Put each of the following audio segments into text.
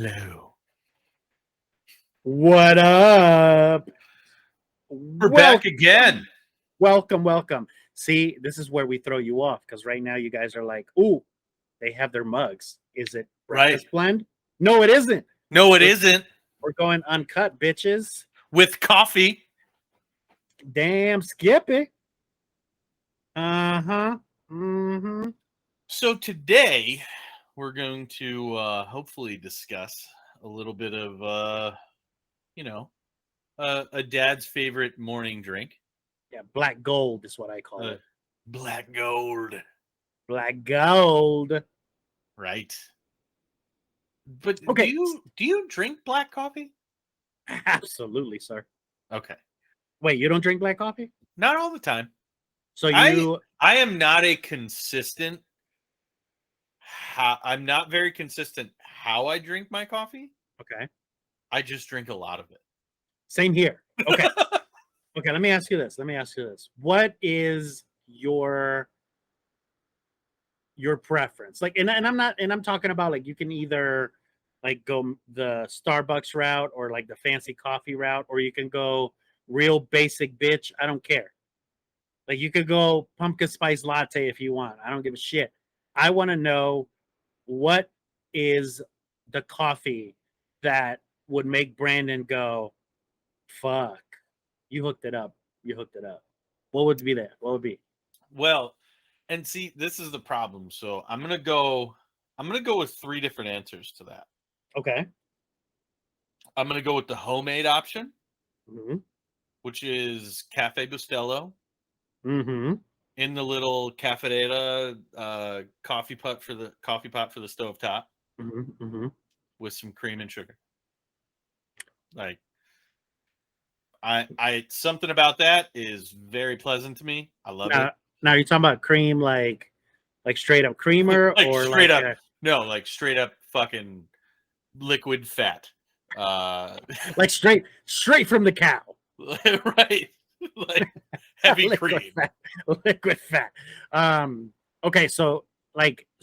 Hello. What up? We're back again. Welcome. See, this is where we throw you off because right now you guys are like, "Ooh, they have their mugs. Is it breakfast blend?" No, it isn't. No, it isn't. We're going uncut, bitches. With coffee. Damn, Skippy. Uh-huh. Mm-hmm. So today we're going to hopefully discuss a little bit of a dad's favorite morning drink. Yeah, black gold is what I call it. Black gold. Black gold. Right. But Okay. do you drink black coffee? Absolutely, sir. Okay. Wait, you don't drink black coffee? Not all the time. So you I am not a consistent I'm not very consistent how I drink my coffee. Okay. I just drink a lot of it. Same here. Okay. Okay, let me ask you this. What is your preference? Like, and I'm talking about like you can either like go the Starbucks route or like the fancy coffee route, or you can go real basic bitch. I don't care. Like you could go pumpkin spice latte if you want. I don't give a shit. I want to know what is the coffee that would make Brandon go, fuck, you hooked it up. What would be that? What would be? Well, and see, this is the problem. So I'm gonna go with three different answers to that. Okay. I'm gonna go with the homemade option, Mm-hmm. which is Cafe Bustelo Mm-hmm. in the little cafeteria coffee pot for the stovetop Mm-hmm. Mm-hmm. with some cream and sugar. Like I something about that is very pleasant to me. I love it. Now you're talking about cream like straight up creamer like or straight like up no, like straight up fucking liquid fat. like straight from the cow. Right. Like heavy cream. Liquid fat. Okay, so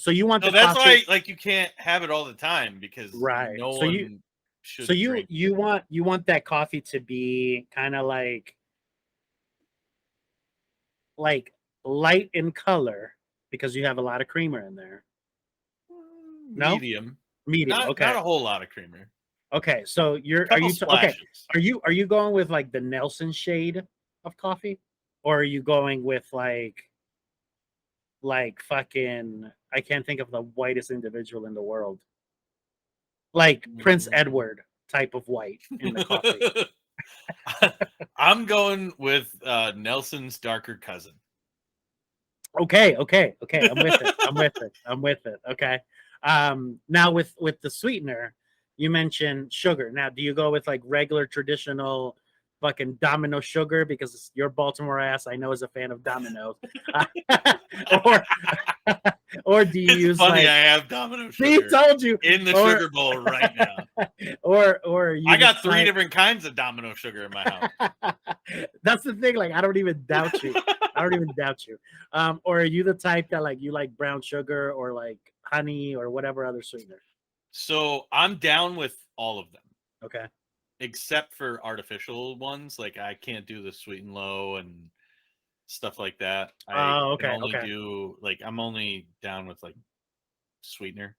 you want No, the that's coffee, why like you can't have it all the time because right? no So one should drink. you want that coffee to be kind of like light in color because you have a lot of creamer in there. No? Medium. Medium. Not Okay. a whole lot of creamer. Okay. So Couple splashes. Are you going with like the Nelson shade of coffee, or are you going with like fucking, I can't think of the whitest individual in the world, like Prince Edward type of white in the coffee? I'm going with Nelson's darker cousin. Okay. I'm with it. Okay. Now with the sweetener, you mentioned sugar. Now, do you go with like regular traditional fucking Domino sugar because your Baltimore ass I know is a fan of Domino's, or or do you use funny, like, I have Domino sugar. he told you in the sugar bowl right now. or you I got three different kinds of Domino sugar in my house. That's the thing. Like, I don't even doubt you. Or are you the type that like you like brown sugar or like honey or whatever other sweetener? So I'm down with all of them. Okay. Except for artificial ones. Like I can't do the sweet and low and stuff like that. I Okay. can only Okay. do like I'm only down with like sweetener.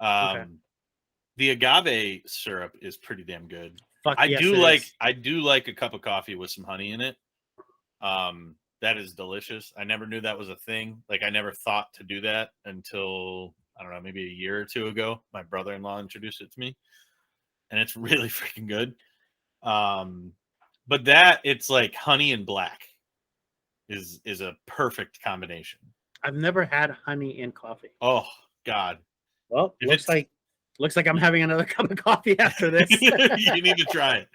Okay. The agave syrup is pretty damn good. Fuck I yes, do it like is. I do like a cup of coffee with some honey in it. That is delicious. I never knew that was a thing. Like I never thought to do that until I don't know, maybe a year or two ago. My brother-in-law introduced it to me, and it's really freaking good. But that it's like honey and black is a perfect combination. I've never had honey in coffee. Oh God. Well, looks like I'm having another cup of coffee after this. You need to try it.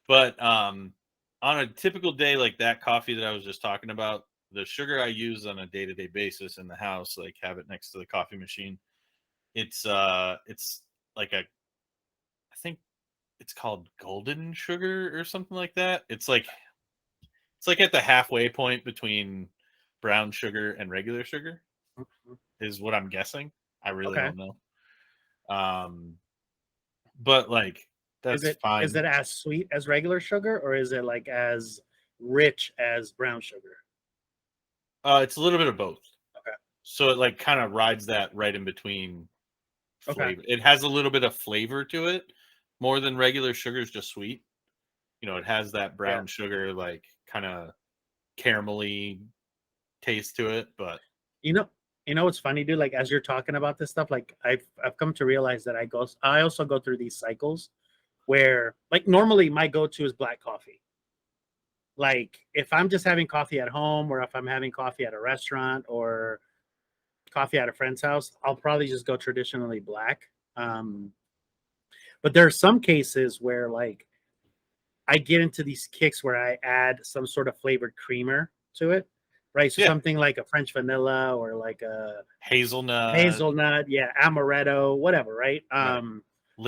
But on a typical day like that coffee that I was just talking about, the sugar I use on a day-to-day basis in the house, like have it next to the coffee machine. It's like I think it's called golden sugar or something like that. It's like at the halfway point between brown sugar and regular sugar is what I'm guessing. I really Okay. don't know. but like that's fine. Is it as sweet as regular sugar, or is it like as rich as brown sugar? It's a little bit of both. Okay. So it like kind of rides that right in between Okay. flavor. It has a little bit of flavor to it, more than regular sugar is just sweet. You know, it has that Yeah. brown sugar like kind of caramelly taste to it, but You know, what's funny, dude? Like as you're talking about this stuff, like I've come to realize that I also go through these cycles where like normally my go-to is black coffee. Like if I'm just having coffee at home or if I'm having coffee at a restaurant or coffee at a friend's house, I'll probably just go traditionally black. Um, but there are some cases where like I get into these kicks where I add some sort of flavored creamer to it, right? So yeah, something like a French vanilla or like a hazelnut, hazelnut, yeah, amaretto, whatever, right? right?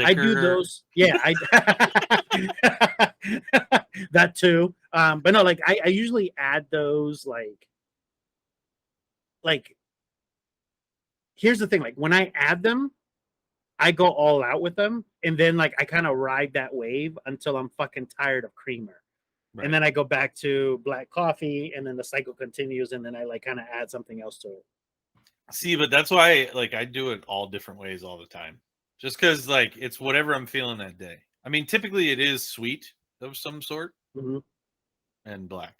I do Liquor. those, yeah, I that too. But no, like I usually add those like here's the thing, like when I add them, I go all out with them, and then like I kind of ride that wave until I'm fucking tired of creamer. And Right. then I go back to black coffee, and then the cycle continues, and then I like kind of add something else to it. See, but that's why like I do it all different ways all the time. Just because like it's whatever I'm feeling that day. I mean, typically it is sweet of some sort Mhm. and black.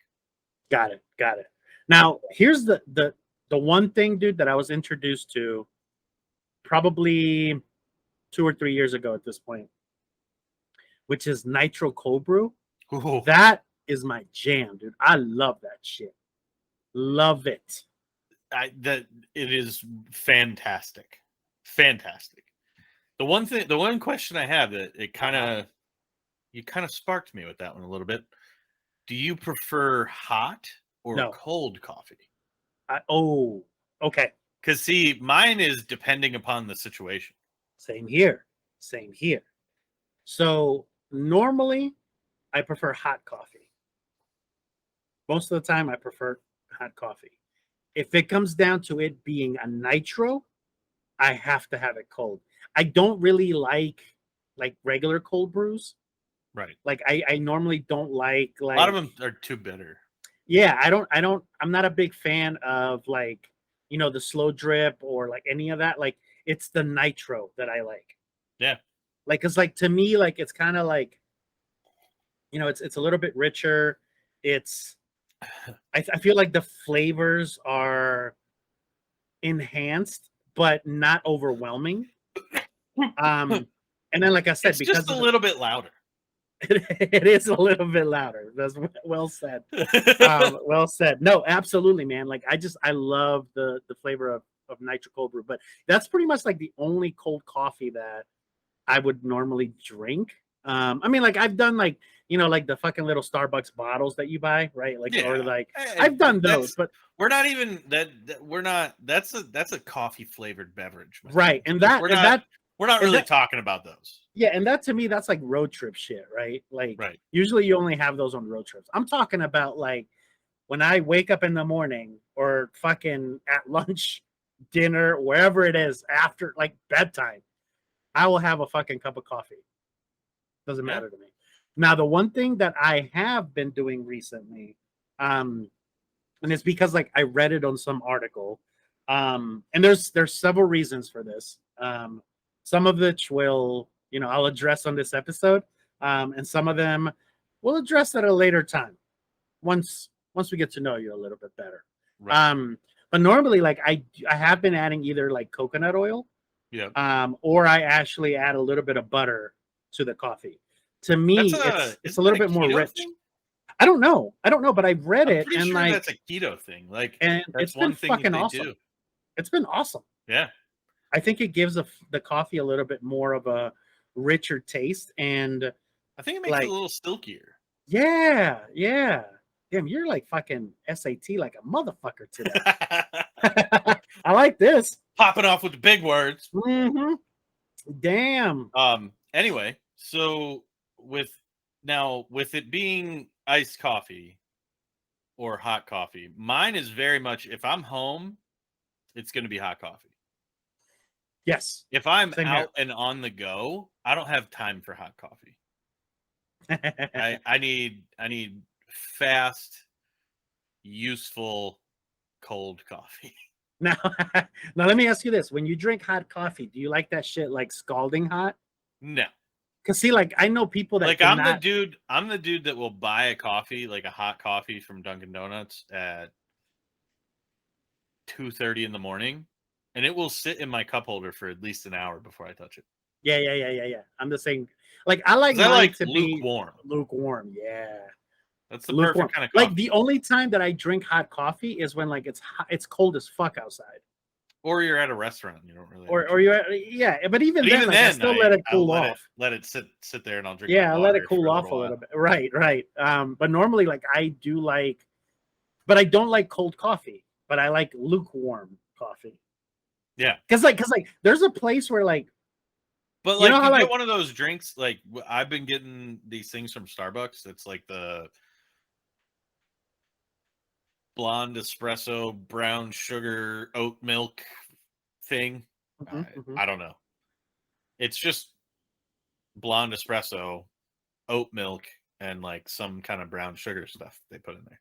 Got it. Got it. Now, here's the one thing, dude, that I was introduced to probably 2 or 3 years ago at this point, which is nitro cold brew. Ooh, That is my jam, dude. I love that shit. Love it. that it is fantastic. Fantastic. The one question I have that it kind of you kind of sparked me with that one a little bit. Do you prefer hot or No. cold coffee? Oh, okay. Because see, mine is depending upon the situation. Same here. Same here. So normally I prefer hot coffee. Most of the time I prefer hot coffee. If it comes down to it being a nitro, I have to have it cold. I don't really like regular cold brews. Right. Like I normally don't like A lot of them are too bitter. yeah, I'm not a big fan of like, the slow drip or like any of that. Like it's the nitro that I like. Yeah. Like cuz like to me like it's kind of like, it's a little bit richer. It's I feel like the flavors are enhanced but not overwhelming. And then like I said It's just because a of little bit louder. it is a little bit louder. That's well said. Well said. No, absolutely, man. Like I love the flavor of nitro cold brew, but that's pretty much like the only cold coffee that I would normally drink. I mean, like I've done like like the fucking little Starbucks bottles that you buy, right? Like or Yeah. like I've done those, That's but we're not even we're not that's a coffee flavored beverage, my right, friend. and Like that and that we're not and really that talking about those. yeah, and that to me that's like road trip shit, right? Like Right. usually you only have those on road trips. I'm talking about like when I wake up in the morning or fucking at lunch, dinner, wherever it is, after like bedtime, I will have a fucking cup of coffee. Doesn't Yeah. matter to me. Now, the one thing that I have been doing recently, and it's because like I read it on some article, and there's several reasons for this. Some of which will, I'll address on this episode, and some of them we'll address at a later time once we get to know you a little bit better. Right. But normally, like I have been adding either like coconut oil, Yeah. or I actually add a little bit of butter to the coffee. To me, it's a Isn't little that a bit more keto rich. thing? I don't know. But I've read I'm it pretty and sure like that's a keto thing. Like and it's that's been one thing that fucking they awesome. do. It's been awesome. Yeah. I think it gives the coffee a little bit more of a richer taste and I think it makes it a like little silkier. yeah. Damn, you're like fucking SAT like a motherfucker today. I like this. Popping off with the big words. Mm-hmm. Damn. Anyway, so with with it being iced coffee or hot coffee, mine is very much if I'm home, it's going to be hot coffee. Yes. If I'm Same out and on the go, I don't have time for hot coffee. I need fast, useful, cold coffee. Now, now let me ask you this: when you drink hot coffee, do you like that shit like scalding hot? No. Cause see, like I know people that Like cannot. I'm the dude that will buy a coffee, like a hot coffee from Dunkin' Donuts at 2:30 in the morning, and it will sit in my cup holder for at least an hour before I touch it. Yeah. I'm the same. Like I like 'Cause I mine like to be lukewarm. lukewarm. Yeah, That's the lukewarm. perfect kind of Like coffee. the only time that I drink hot coffee is when like it's hot, it's cold as fuck outside. Or you're at a restaurant, you don't really have a Or choice. yeah, but even But then, even like I then, still let it I'll cool off. let it sit there, and I'll drink my Yeah, I let it water for cool a off little a while. little bit. Right. But normally, like I do like, but I don't like cold coffee. But I like lukewarm coffee. Yeah. Cause like there's a place where like But you know like how you get like one of those drinks, like I've been getting these things from Starbucks. It's like the blonde espresso, brown sugar, oat milk thing. mhm. I don't know. It's just blonde espresso, oat milk, and like some kind of brown sugar stuff they put in there.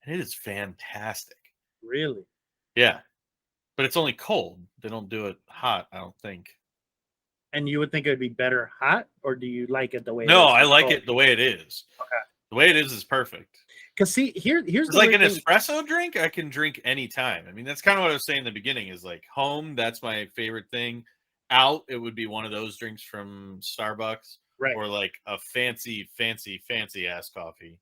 And it is fantastic. Really, Yeah. But it's only cold. They don't do it hot, I don't think. and you would think it would be better hot, or do you like it the way it No, is, I just like cold? it the way it is. Okay. The way it is perfect. Cause see, here's It's the like weird an thing. espresso drink, I can drink anytime. I mean, that's kind of what I was saying in the beginning is like home, that's my favorite thing. Out, it would be one of those drinks from Starbucks Right. or like a fancy ass coffee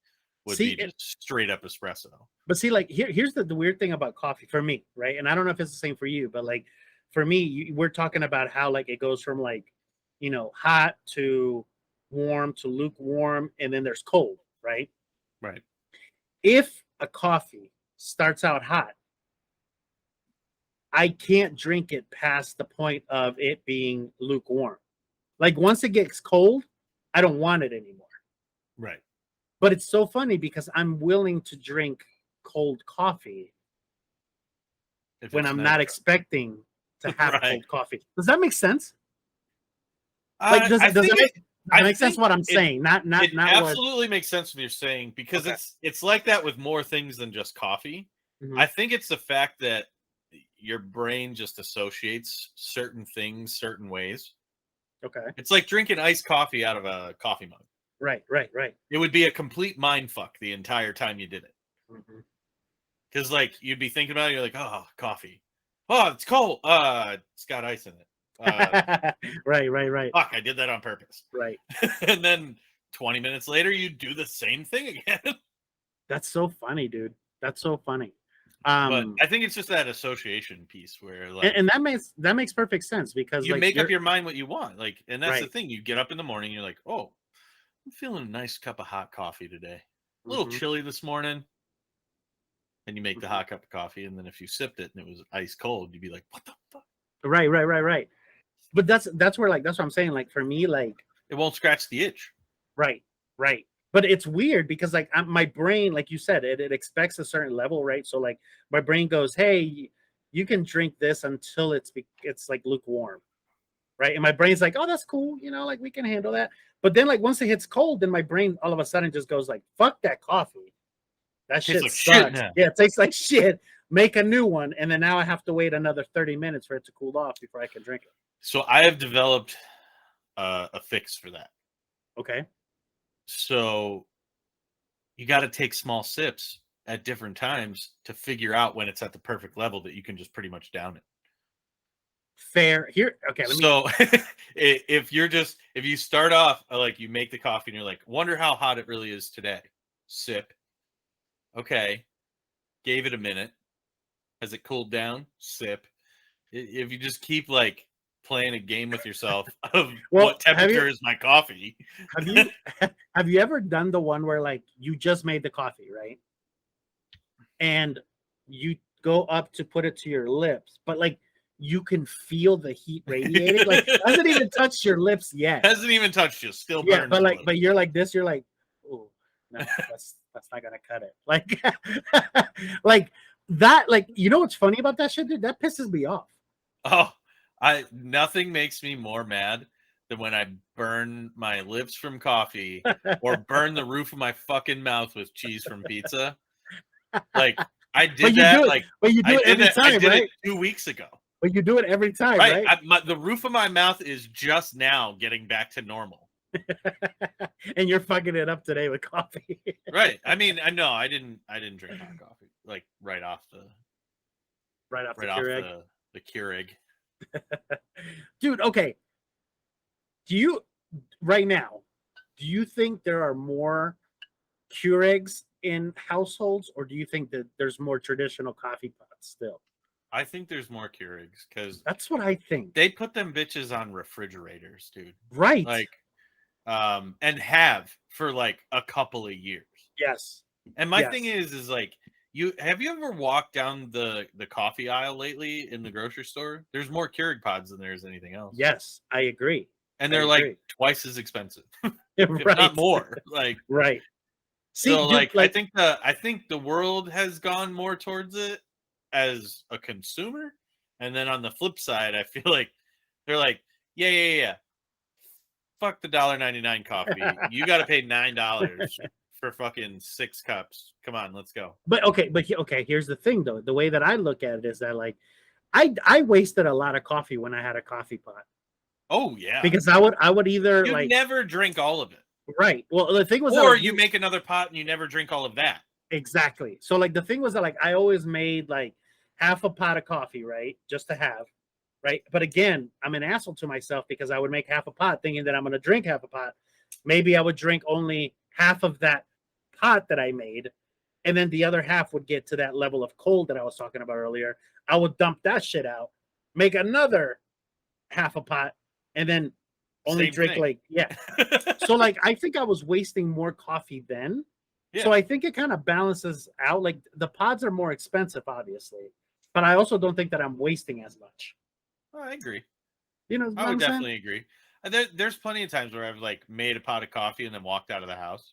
would See, be just straight up espresso. but see, like here's the weird thing about coffee for me, right? And I don't know if it's the same for you, but like for me, we're talking about how like it goes from like, hot to warm to lukewarm, and then there's cold, right? Right. If a coffee starts out hot, I can't drink it past the point of it being lukewarm. Like once it gets cold, I don't want it anymore. Right. But it's so funny because I'm willing to drink cold coffee If when it's I'm not nitro. expecting to have Right. cold coffee. Does that make sense? Like, does I it does think it make, does I it make sense think what I'm it saying? Not it what. absolutely makes sense what you're saying because Okay. it's like that with more things than just coffee. Mhm. I think it's the fact that your brain just associates certain things certain ways. Okay. It's like drinking iced coffee out of a coffee mug. Right. It would be a complete mind fuck the entire time you did it. Mhm. Because like you'd be thinking about it, you're like, oh, coffee. Oh, it's cold. It's got ice in it. Right. Fuck, I did that on purpose. Right. And then 20 minutes later, you do the same thing again. That's so funny, dude. That's so funny. But I think it's just that association piece where like And that makes perfect sense because you like make up you're your mind what you want. Like, and that's the right. thing. You get up in the morning, you're like, oh, I'm feeling a nice cup of hot coffee today. A little Mhm. chilly this morning. And you make the Mhm. hot cup of coffee, and then if you sipped it and it was ice cold, you'd be like, what the fuck? Right. But that's where like that's what I'm saying. Like for me, like It won't scratch the itch. right, right. But it's weird because like my brain, like you said, it expects a certain level, right? So like my brain goes, hey, you can drink this until it's like lukewarm, right? And my brain's like, oh, that's cool, like we can handle that. But then like once it hits cold, then my brain all of a sudden just goes like, fuck that coffee. That Tastes shit like shit sucks. now. Yeah, it tastes like shit. Make a new one, and then now I have to wait another 30 minutes for it to cool off before I can drink it. So I have developed a fix for that. Okay. So you got to take small sips at different times to figure out when it's at the perfect level that you can just pretty much down it. Fair. Here, okay, let me. So if you start off like you make the coffee and you're like, wonder how hot it really is today. Sip. Okay. Gave it a minute. Has it cooled down? Sip. If you just keep like playing a game with yourself of Well, what temperature is my coffee. have you have you ever done the one where like you just made the coffee, right? And you go up to put it to your lips, but like you can feel the heat radiating. Like it hasn't even touched your lips yet. Hasn't even touched you. Still Yeah, burns but a like, little. but you're like this. You're like, oh no, that's not gonna cut it. Like, like that. Like, you know what's funny about that shit, dude? That pisses me off. Oh, Nothing makes me more mad than when I burn my lips from coffee or burn the roof of my fucking mouth with cheese from pizza. Like I But did you that. do it. Like But you do I it did every that. I time, did it right? 2 weeks ago. But you do it every time, Right. right? The roof of my mouth is just now getting back to normal. And you're fucking it up today with coffee. Right. I mean, I know I didn't drink hot coffee like right off the right off Keurig. the Keurig. Dude, okay. Do you right now, do you think there are more Keurigs in households, or do you think that there's more traditional coffee pots still? I think there's more Keurigs because That's what I think. they put them bitches on refrigerators, dude. Right. Like, and have for like a couple of years. Yes. And my Yes. thing is like, have you ever walked down the coffee aisle lately in the grocery store? There's more Keurig pods than there is anything else. Yes, I agree. And they're like twice as expensive, if Right. not more. Like, Right. See, so dude, like, I think the world has gone more towards it as a consumer, and then on the flip side, I feel like they're like, yeah, fuck the $1.99 coffee. You got to pay $9 for fucking 6 cups. Come on, let's go. But okay, here's the thing though. The way that I look at it is that like I wasted a lot of coffee when I had a coffee pot. Oh yeah. Because I would either you like never drink all of it. Right. Well, the thing was, or like, you make another pot and you never drink all of that. Exactly. So like the thing was that like I always made like half a pot of coffee, right, just to have, right. But again, I'm an asshole to myself because I would make half a pot thinking that I'm going to drink half a pot. Maybe I would drink only half of that pot that I made, and then the other half would get to that level of cold that I was talking about earlier. I would dump that shit out, make another half a pot, and then only drink like So like I think I was wasting more coffee then. Yeah. So I think it kind of balances out. Like the pods are more expensive, obviously, but I also don't think that I'm wasting as much. Oh, I agree. You know, I would definitely agree. There's plenty of times where I've like made a pot of coffee and then walked out of the house.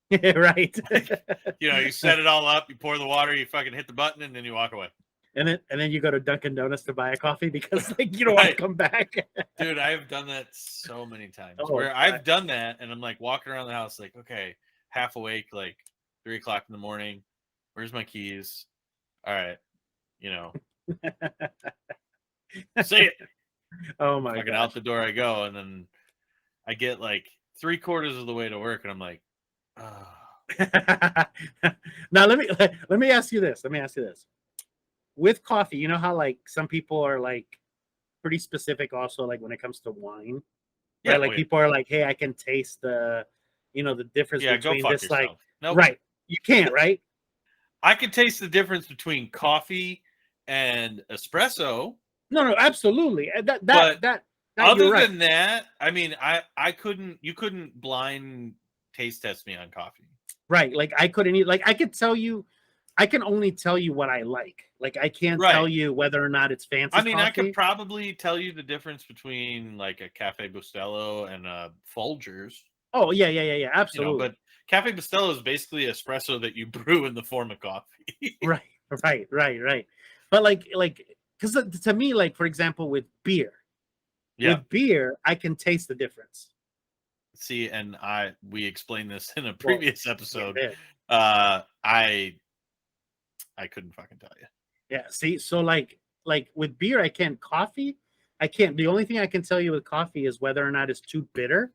Right. Like, you set it all up, you pour the water, you fucking hit the button, and then you walk away. And then you go to Dunkin' Donuts to buy a coffee because like you don't want to come back. Dude, I've done that so many times where I've done that and I'm like walking around the house like, okay, half awake, like 3 o'clock in the morning. Where's my keys? All right. Say it. Oh my god. Out the door I go, and then I get like 3/4 of the way to work and I'm like, oh. Now let me ask you this. With coffee, you know how like some people are like pretty specific also like when it comes to wine. Yeah, right? Like people are like, hey, I can taste the difference between this yourself. Like nope. Right. You can't, right? I can taste the difference between coffee and espresso. No, absolutely. That other than that, I mean, you couldn't blind taste test me on coffee. Right. Like I couldn't eat, like I can only tell you what I like. Like I can't tell you whether or not it's fancy. I mean, coffee. I could probably tell you the difference between like a Cafe Bustelo and a Folgers. Oh yeah, absolutely. But Cafe Bustelo is basically espresso that you brew in the form of coffee. Right. But like because to me, like for example, with beer, I can taste the difference. See, and we explained this in a previous episode. I couldn't fucking tell you. Yeah. See, so like with beer, I can't. Coffee, I can't. The only thing I can tell you with coffee is whether or not it's too bitter.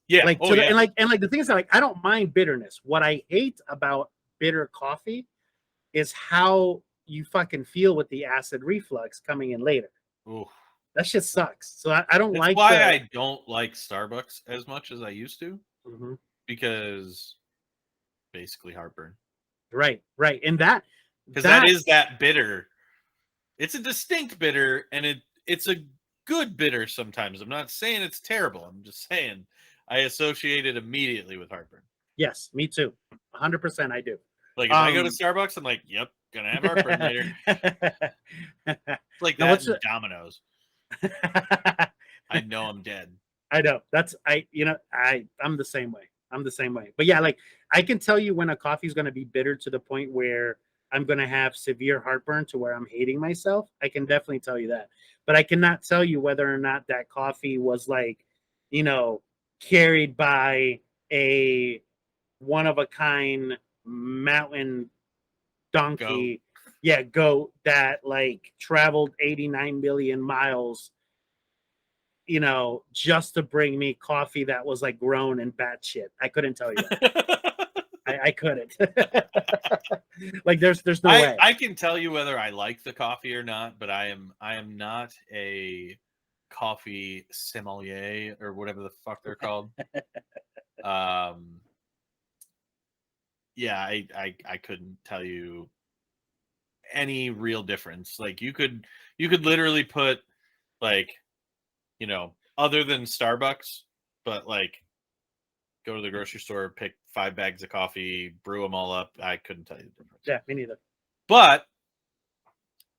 Yeah. Like and like the thing is that, like I don't mind bitterness. What I hate about bitter coffee is how you fucking feel with the acid reflux coming in later. Ooh. That shit sucks. So I don't like. Why I don't like Starbucks as much as I used to, because basically heartburn. Right, and that because that is that bitter. It's a distinct bitter, and it's a good bitter. Sometimes I'm not saying it's terrible. I'm just saying I associate it immediately with heartburn. Yes, me too. 100%, I do. Like if I go to Starbucks, I'm like, yep, gonna have heartburn later. It's like that in Domino's. I know I'm dead. I know. I'm the same way. But yeah, like I can tell you when a coffee is going to be bitter to the point where I'm going to have severe heartburn to where I'm hating myself. I can definitely tell you that. But I cannot tell you whether or not that coffee was like, you know, carried by a one of a kind mountain donkey, goat that like traveled 89 million miles, just to bring me coffee that was like grown in bad shit. I couldn't tell you. I couldn't. Like there's no way. I can tell you whether I like the coffee or not, but I am not a coffee sommelier or whatever the fuck they're called. Yeah, I couldn't tell you any real difference. Like you could literally put like, other than Starbucks, but like go to the grocery store, pick 5 bags of coffee, brew them all up. I couldn't tell you the difference. Yeah, me neither. But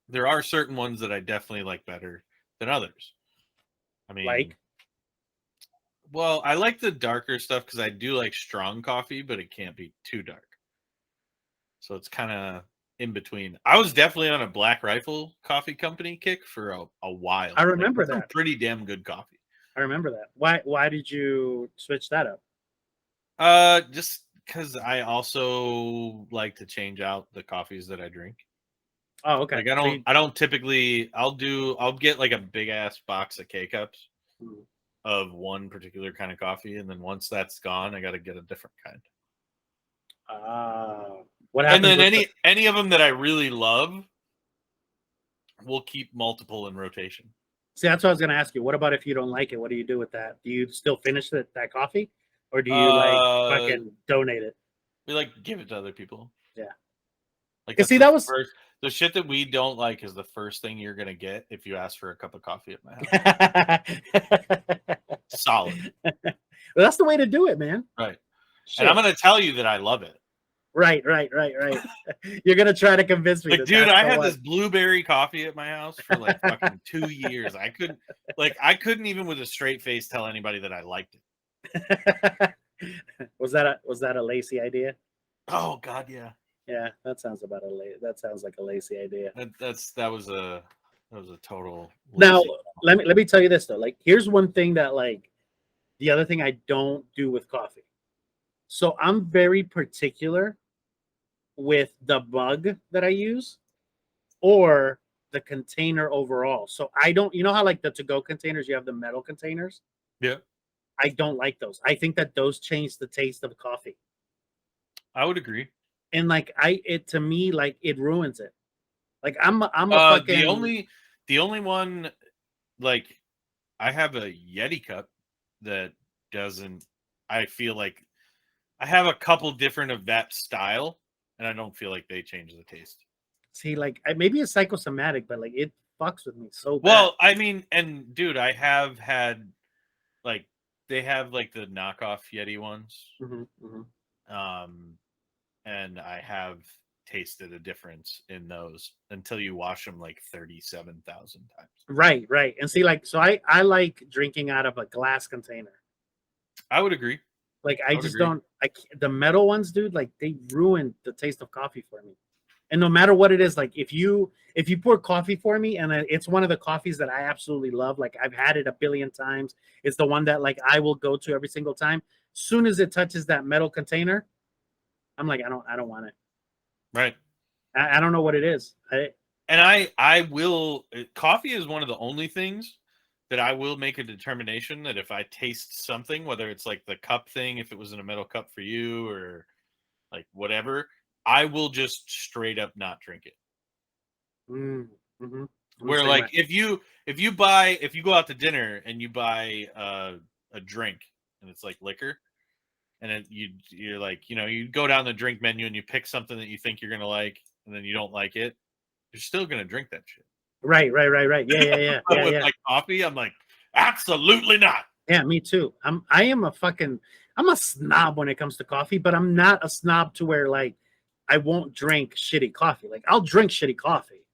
there are certain ones that I definitely like better than others. I mean, well, I like the darker stuff because I do like strong coffee, but it can't be too dark. So it's kind of in between. I was definitely on a Black Rifle Coffee Company kick for a while. I remember that. Pretty damn good coffee. I remember that. Why did you switch that up? Just because I also like to change out the coffees that I drink. Oh, okay. Like I don't typically. I'll get like a big ass box of K cups of one particular kind of coffee, and then once that's gone, I got to get a different kind. What happens? And then any of them that I really love, we'll keep multiple in rotation. See, that's what I was going to ask you. What about if you don't like it? What do you do with that? Do you still finish that coffee, or do you like fucking donate it? We like give it to other people. Yeah. Like see, that was the shit that we don't like is the first thing you're gonna get if you ask for a cup of coffee at my house. Solid. Well, that's the way to do it, man. Right. Shit. And I'm gonna tell you that I love it. Right. You're gonna try to convince me. Like, dude, I had this blueberry coffee at my house for like fucking 2 years. I couldn't even with a straight face tell anybody that I liked it. Was that a Lacey idea? Oh God, yeah. Yeah, that sounds like a Lacey idea. That was a total. Now, let me tell you this though. Like, here's one thing that like the other thing I don't do with coffee. So I'm very particular with the mug that I use or the container overall. So I don't, how like the to-go containers, you have the metal containers. Yeah. I don't like those. I think that those change the taste of coffee. I would agree. And like to me, like it ruins it. Like I'm a fucking the only one, like I have a Yeti cup that doesn't. I feel like I have a couple different of that style, and I don't feel like they change the taste. See, like maybe it's psychosomatic, but like it fucks with me so bad. Well, I mean, and dude, I have had like they have like the knockoff Yeti ones. And I have tasted a difference in those until you wash them like 37,000 times. Right. And see, like, so I like drinking out of a glass container. I would agree. Like, I just don't. The metal ones, dude, like they ruin the taste of coffee for me. And no matter what it is, like if you pour coffee for me and it's one of the coffees that I absolutely love, like I've had it a billion times. It's the one that like I will go to every single time. Soon as it touches that metal container, I'm like, I don't want it. Right. I don't know what it is. I will. Coffee is one of the only things that I will make a determination that if I taste something, whether it's like the cup thing, if it was in a metal cup for you or like whatever, I will just straight up not drink it. Mm-hmm. Where like if you go out to dinner and you buy a drink and it's like liquor. And then you're like, you go down the drink menu and you pick something that you think you're going to like, and then you don't like it. You're still going to drink that shit. Right. Yeah. With like coffee, I'm like, absolutely not. Yeah, me too. I'm a snob when it comes to coffee, but I'm not a snob to where like I won't drink shitty coffee. Like I'll drink shitty coffee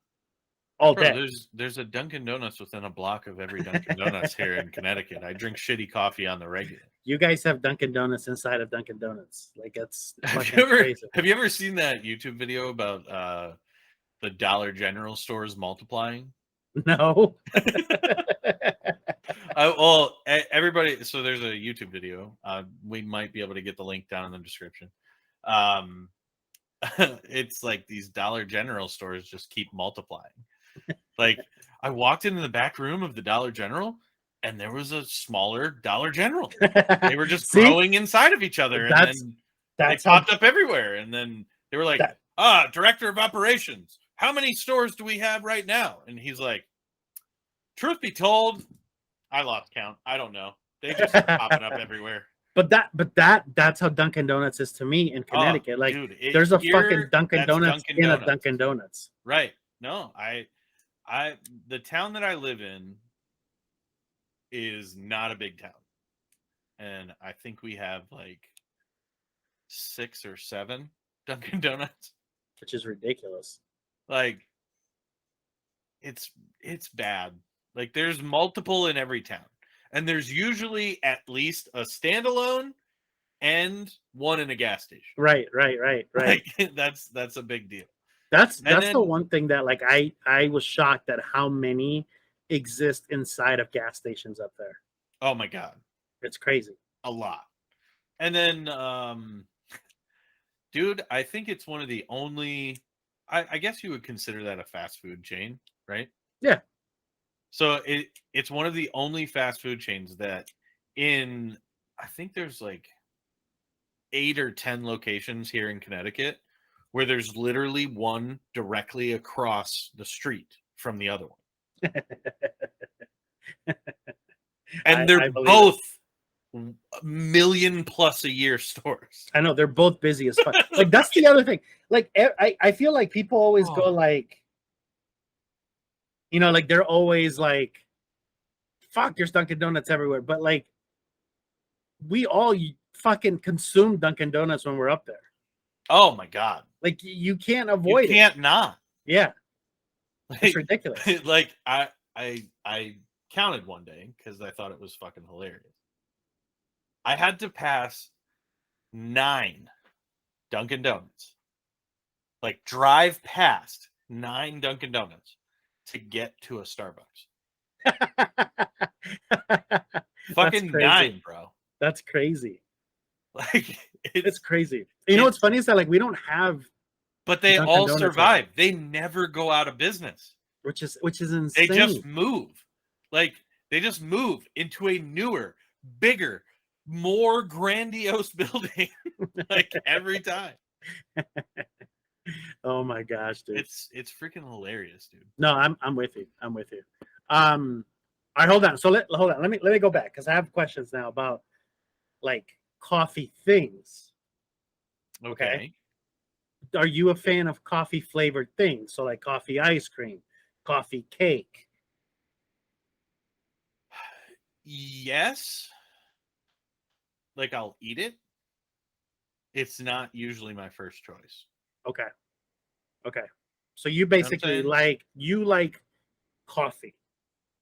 all Bro, day. there's a Dunkin' Donuts within a block of every Dunkin' Donuts here in Connecticut. I drink shitty coffee on the regular. You guys have Dunkin' Donuts inside of Dunkin' Donuts. Like that's Have fucking you ever crazy. have you ever seen that YouTube video about the Dollar General stores multiplying? No. Everybody. So there's a YouTube video. We might be able to get the link down in the description. Um, it's like these Dollar General stores just keep multiplying. Like I walked into the back room of the Dollar General, and there was a smaller Dollar General. They were just See? growing inside of each other, and then they That's popped up everywhere. And then they were like, Director of Operations, how many stores do we have right now? And he's like, truth be told, I lost count. I don't know. They just popping up everywhere. But that's how Dunkin' Donuts is to me in Connecticut. Like, dude, there's a here, fucking Dunkin' Donuts Dunkin' in Donuts. a Dunkin' Donuts. Right. No, the town that I live in is not a big town. And I think we have like 6 or 7 Dunkin' Donuts. Which is ridiculous. Like, it's bad. Like, there's multiple in every town. And there's usually at least a standalone and one in a gas station. Right. Like, that's a big deal. That's the one thing that like I was shocked at how many exist inside of gas stations up there. Oh my God. It's crazy. A lot. And then dude, I think it's one of the only I guess you would consider that a fast food chain, right? Yeah. So it's one of the only fast food chains that I think there's like 8 or 10 locations here in Connecticut where there's literally one directly across the street from the other one. And they're both $1 million+ a year stores. I know, they're both busy as fuck. Like, that's the other thing. Like, I feel like people always go like, you know, like they're always like, fuck, there's Dunkin' Donuts everywhere. But like, we all fucking consume Dunkin' Donuts when we're up there. Oh my God. Like, you can't avoid it. You can't not. Yeah. It's ridiculous. Like, I counted one day because I thought it was fucking hilarious. I had to pass 9 Dunkin' Donuts. Like, drive past 9 Dunkin' Donuts to get to a Starbucks. Fucking 9, bro. That's crazy. Like, it's crazy. You know what's funny is that like we don't have, but they all survive. They never go out of business, which is insane. They just move. Like, they just move into a newer, bigger, more grandiose building like every time. Oh my gosh, dude. It's freaking hilarious, dude. No, I'm with you. All right, hold on. So hold on. Let me go back because I have questions now about like coffee things. Okay. Are you a fan of coffee flavored things? So like coffee ice cream, coffee cake? Yes. Like, I'll eat it. It's not usually my first choice. Okay. So you basically like coffee,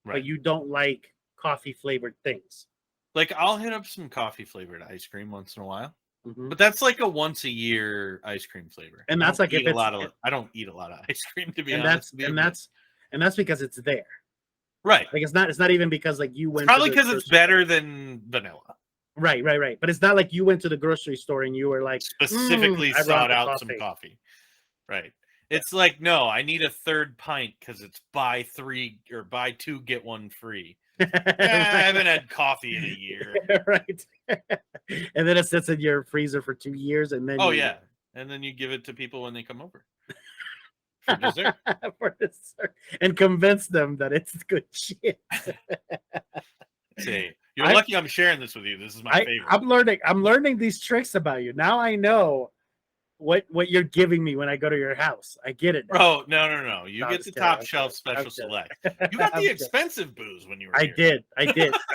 right? But you don't like coffee flavored things. Like, I'll hit up some coffee flavored ice cream once in a while, but that's like a once a year ice cream flavor. And that's like if it's I don't eat a lot of ice cream, to be honest. And that's because it's there, right? Like, it's not even because like you went. Probably because it's better than vanilla. Right. But it's not like you went to the grocery store and you were like specifically sought out some coffee. Right. It's like, no, I need a 3rd pint because it's buy 3 or buy 2 get 1 free. I haven't had coffee in a year. Right. And then it sits in your freezer for 2 years, and then and then you give it to people when they come over for dessert. And convince them that it's good shit. See, you're lucky I'm sharing this with you. This is my favorite. I'm learning these tricks about you. Now I know what you're giving me when I go to your house. I get it now. Bro, no. You get the top shelf special select. You got the expensive booze when you were here. I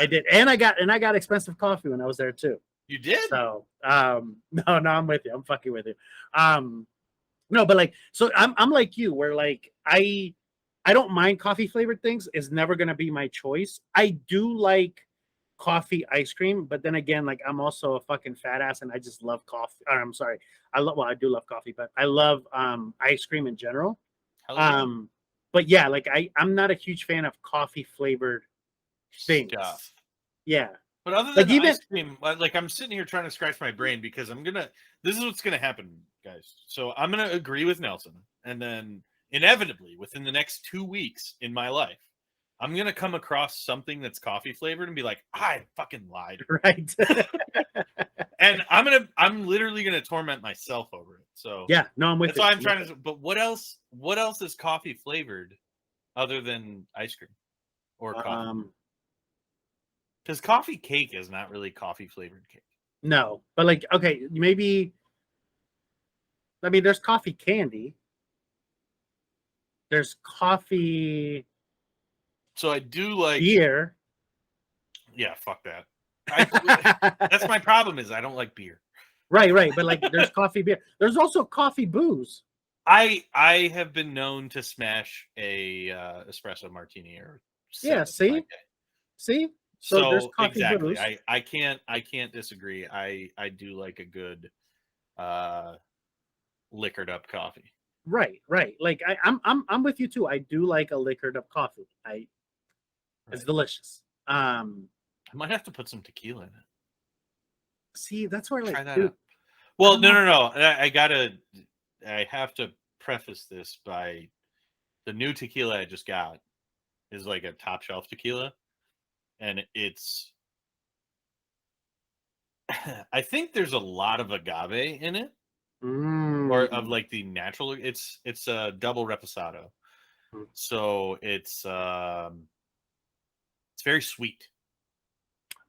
did. And I got expensive coffee when I was there too. You did? So no, I'm with you. I'm fucking with you. No, but like, so I'm like you, where like I I don't mind coffee flavored things. It's never gonna be my choice. I do like coffee ice cream, but then again, like I'm also a fucking fat ass and I just love coffee. Or, I'm sorry. I do love coffee, but I love ice cream in general. Hell yeah. But yeah, like I'm not a huge fan of coffee flavored things. Stuff. Yeah. But other Like than even ice cream, like I'm sitting here trying to scratch my brain because this is what's gonna happen, guys. So I'm gonna agree with Nelson, and then inevitably within the next 2 weeks in my life, I'm gonna come across something that's coffee flavored and be like, I fucking lied. right. And I'm literally gonna torment myself over it. So Yeah, no, I'm with that's you. why I'm trying to. But what else is coffee flavored other than ice cream or coffee? Because coffee cake is not really coffee flavored cake. No, but like, okay, maybe. I mean, there's coffee candy. There's coffee So I do like beer. Yeah, fuck that. That's my problem is I don't like beer. Right. But like, there's coffee beer. There's also coffee booze. I have been known to smash a espresso martini or Yeah. See. So there's So coffee exactly. booze. I can't disagree. I do like a good liquored up coffee. Right. Like I'm with you too. I do like a liquored up coffee. It's delicious. I might have to put some tequila in it. See, that's where Try like, that dude, out. Well, no. I have to preface this by the new tequila I just got is like a top shelf tequila, and it's I think there's a lot of agave in it, or of like the natural. It's a double reposado, so it's very sweet.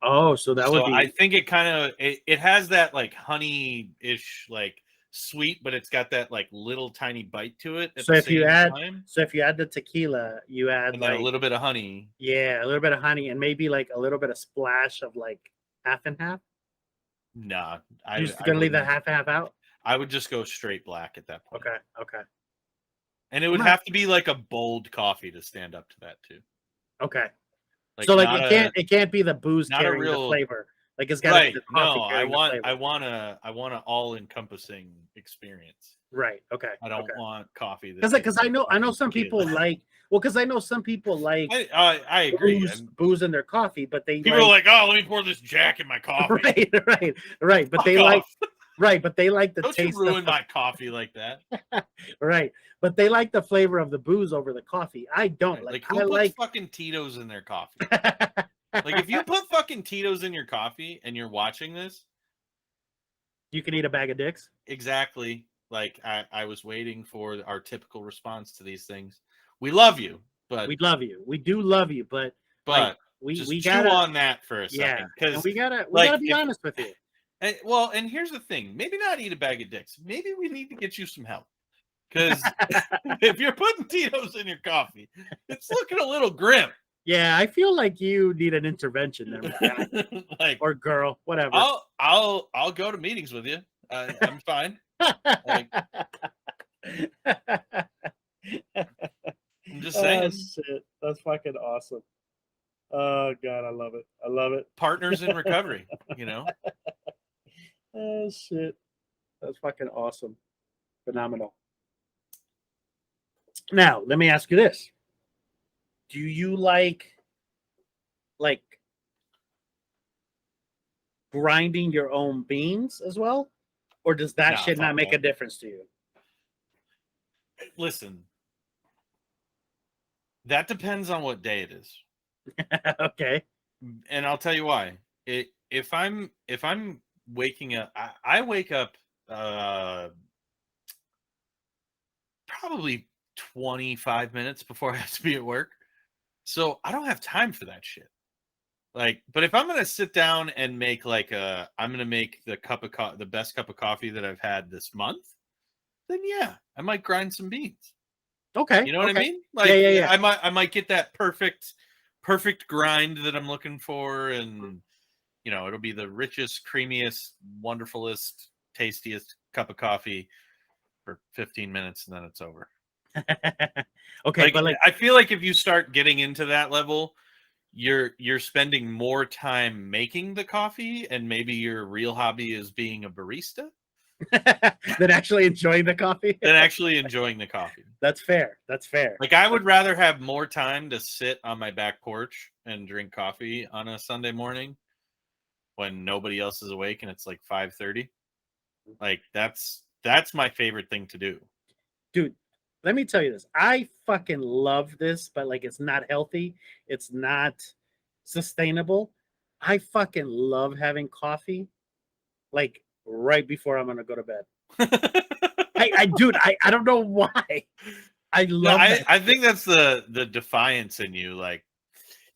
Oh, so that would So be. I think it kind of it has that like honey-ish like sweet, but it's got that like little tiny bite to it at So the if you same add, time. so if you add the tequila, you add And then like a little bit of honey. yeah, a little bit of honey, and maybe like a little bit of splash of like half and half. Nah, You're just I gonna leave that wouldn't. half out. I would just go straight black at that point. Okay. And it would have to be like a bold coffee to stand up to that too. Okay. Like So like not it can't be the booze not a carrying the real flavor. Like it's got to be right. the coffee No, I carrying the want flavor. I want an all encompassing experience. Right. Okay. I don't want coffee that Because I know some people like because I know some people like I agree. booze in their coffee, but they People are like, oh, let me pour this Jack in my coffee. right. But Fuck they off. but they like the Don't taste. You ruin my coffee like that. Right. But they like the flavor of the booze over the coffee. I don't. Like I who like puts fucking Tito's in their coffee? Like if you put fucking Tito's in your coffee and you're watching this, you can eat a bag of dicks. Exactly. Like I was waiting for our typical response to these things. We love you, but we love you. We do love you, but like, we chew gotta on that for a second because we gotta be honest with you. And here's the thing: maybe not eat a bag of dicks. Maybe we need to get you some help because if you're putting Tito's in your coffee, it's looking a little grim. Yeah, I feel like you need an intervention there, like or girl, whatever. I'll go to meetings with you. I'm fine. Like, I'm just saying. Oh, shit. That's fucking awesome. Oh god, I love it. Partners in recovery, you know. Oh shit. That's fucking awesome. Phenomenal. Now, let me ask you this. Do you like grinding your own beans as well? Or does that shit not make a difference to you? Listen. That depends on what day it is. Okay. And I'll tell you why. If I'm waking up, I wake up probably 25 minutes before I have to be at work. So I don't have time for that shit. Like, but if I'm gonna sit down and make I'm gonna make the best cup of coffee that I've had this month, then yeah, I might grind some beans. Okay. You know what I mean? Like, yeah. I might get that perfect grind that I'm looking for, and it'll be the richest, creamiest, wonderfulest, tastiest cup of coffee for 15 minutes, and then it's over. Okay, Like, but like, I feel like if you start getting into that level, you're spending more time making the coffee, and maybe your real hobby is being a barista than actually enjoying the coffee. than actually enjoying the coffee. That's fair. That's fair. Like, I would rather have more time to sit on my back porch and drink coffee on a Sunday morning when nobody else is awake and it's like 5:30. Like, that's my favorite thing to do. Dude, let me tell you this. I fucking love this, but like it's not healthy. It's not sustainable. I fucking love having coffee like right before I'm gonna go to bed. I don't know why. I No, love that. I think that's the defiance in you. Like,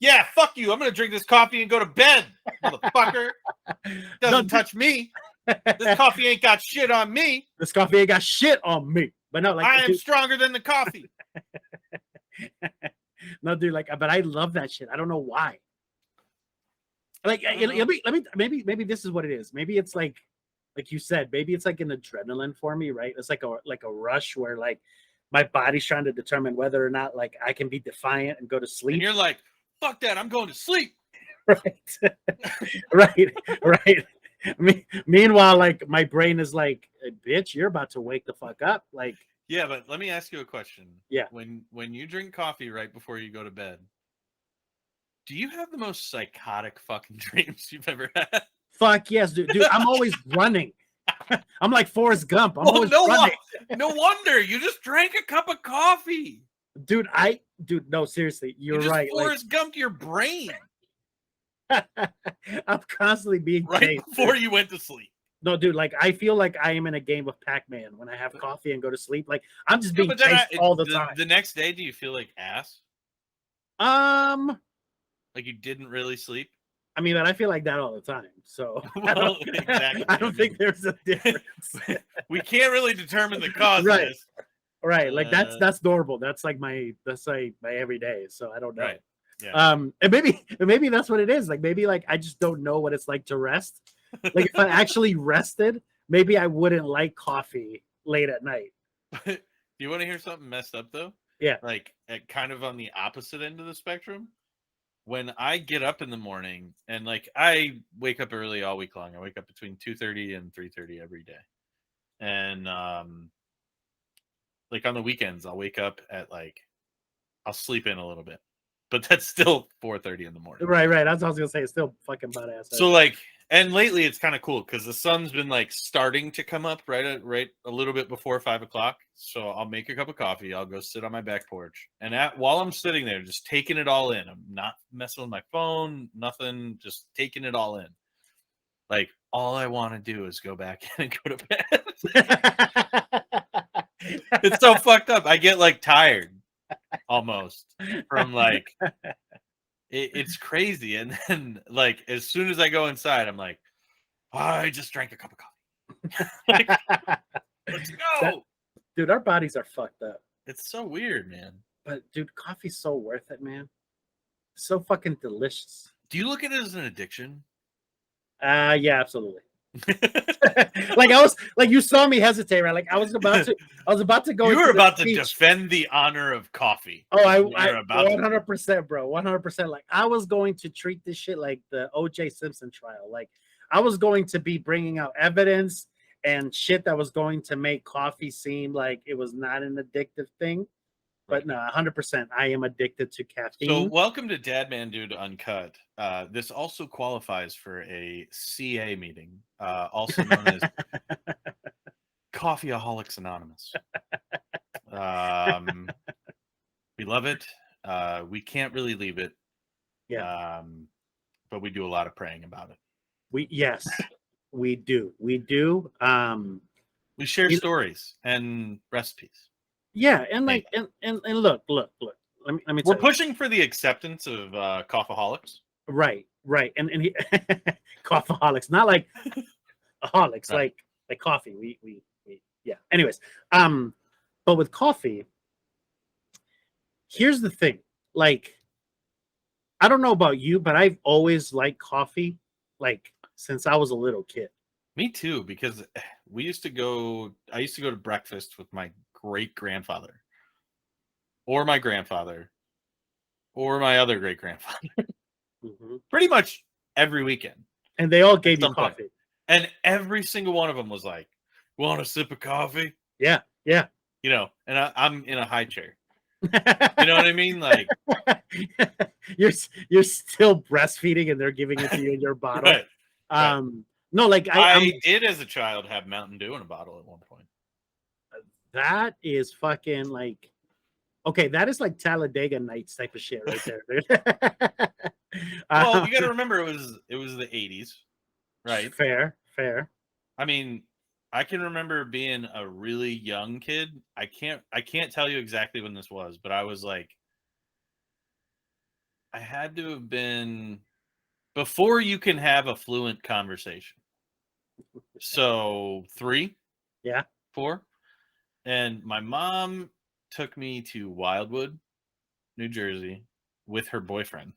yeah, fuck you. I'm gonna drink this coffee and go to bed, motherfucker. Doesn't touch me. This coffee ain't got shit on me. This coffee ain't got shit on me. But no, like I am stronger than the coffee. No, dude, like, but I love that shit. I don't know why. Like, maybe this is what it is. Maybe it's like you said, maybe it's like an adrenaline for me, right? It's like a rush where like my body's trying to determine whether or not like I can be defiant and go to sleep. And you're like, fuck that, I'm going to sleep. Right. Right. Meanwhile, like my brain is like, bitch, you're about to wake the fuck up. Like, yeah, but let me ask you a question. Yeah. When you drink coffee right before you go to bed, do you have the most psychotic fucking dreams you've ever had? Fuck yes, dude. I'm always running. I'm like Forrest Gump. I'm always running. No wonder you just drank a cup of coffee, dude. No, seriously, you're right. Forrest Gumped your brain. I'm constantly being right chased, before dude. You went to sleep. No, dude, like I feel like I am in a game of Pac-Man when I have coffee and go to sleep. Like I'm just being chased all the time. The next day, do you feel like ass? Like you didn't really sleep? I mean, I feel like that all the time. So well, exactly. I don't think there's a difference. We can't really determine the cause right. of this. Right. Like that's normal. That's like my everyday. So I don't know. Right. Yeah. And maybe that's what it is. Like maybe like I just don't know what it's like to rest. Like if I actually rested, maybe I wouldn't like coffee late at night. Do you want to hear something messed up though? Yeah. Like kind of on the opposite end of the spectrum. When I get up in the morning and like I wake up early all week long. I wake up between 2:30 and 3:30 every day. And like on the weekends, I'll wake up at like I'll sleep in a little bit. But that's still 4:30 in the morning. Right. That's what I was gonna say. It's still fucking badass. So like, and lately it's kind of cool because the sun's been like starting to come up right a little bit before 5:00. So I'll make a cup of coffee. I'll go sit on my back porch, and while I'm sitting there, just taking it all in. I'm not messing with my phone, nothing, just taking it all in. Like all I want to do is go back in and go to bed. It's so fucked up. I get like tired. Almost from like it's crazy, and then like as soon as I go inside, I'm like, oh, I just drank a cup of coffee. Like, let's go, dude. Our bodies are fucked up. It's so weird, man. But dude, coffee's so worth it, man. It's so fucking delicious. Do you look at it as an addiction? Yeah, absolutely. Like I was like you saw me hesitate, right? Like I was about to go. You were about to defend the honor of coffee. Oh, I 100%, bro. 100%. Like I was going to treat this shit like the O.J. Simpson trial. Like I was going to be bringing out evidence and shit that was going to make coffee seem like it was not an addictive thing. But no, 100%. I am addicted to caffeine. So welcome to Dad Man Dude Uncut. This also qualifies for a CA meeting, also known as Coffeeaholics Anonymous. We love it. We can't really leave it. Yeah. But we do a lot of praying about it. Yes, we do. We do. We share stories and recipes. Yeah, and like and look. Let me. We're pushing for the acceptance of coffeeholics. Right. And he, coffeeholics, not like aholics, right. like coffee. We yeah. Anyways, but with coffee, here's the thing. Like, I don't know about you, but I've always liked coffee, like since I was a little kid. Me too, because I used to go to breakfast with my great grandfather, or my grandfather or my other great grandfather. Pretty much every weekend. And they all gave you coffee. And every single one of them was like, "Want a sip of coffee?" Yeah, yeah. You know, and I'm in a high chair. You know what I mean? Like, you're still breastfeeding and they're giving it to you in your bottle. Right. No, like I did as a child have Mountain Dew in a bottle at one point. That is fucking like, okay, that is like Talladega Nights type of shit right there. Well, you got to remember it was the 80s, right? Fair. I mean, I can remember being a really young kid. I can't tell you exactly when this was, but I was like, I had to have been before you can have a fluent conversation. So 3, yeah, 4, and my mom took me to Wildwood, New Jersey, with her boyfriend,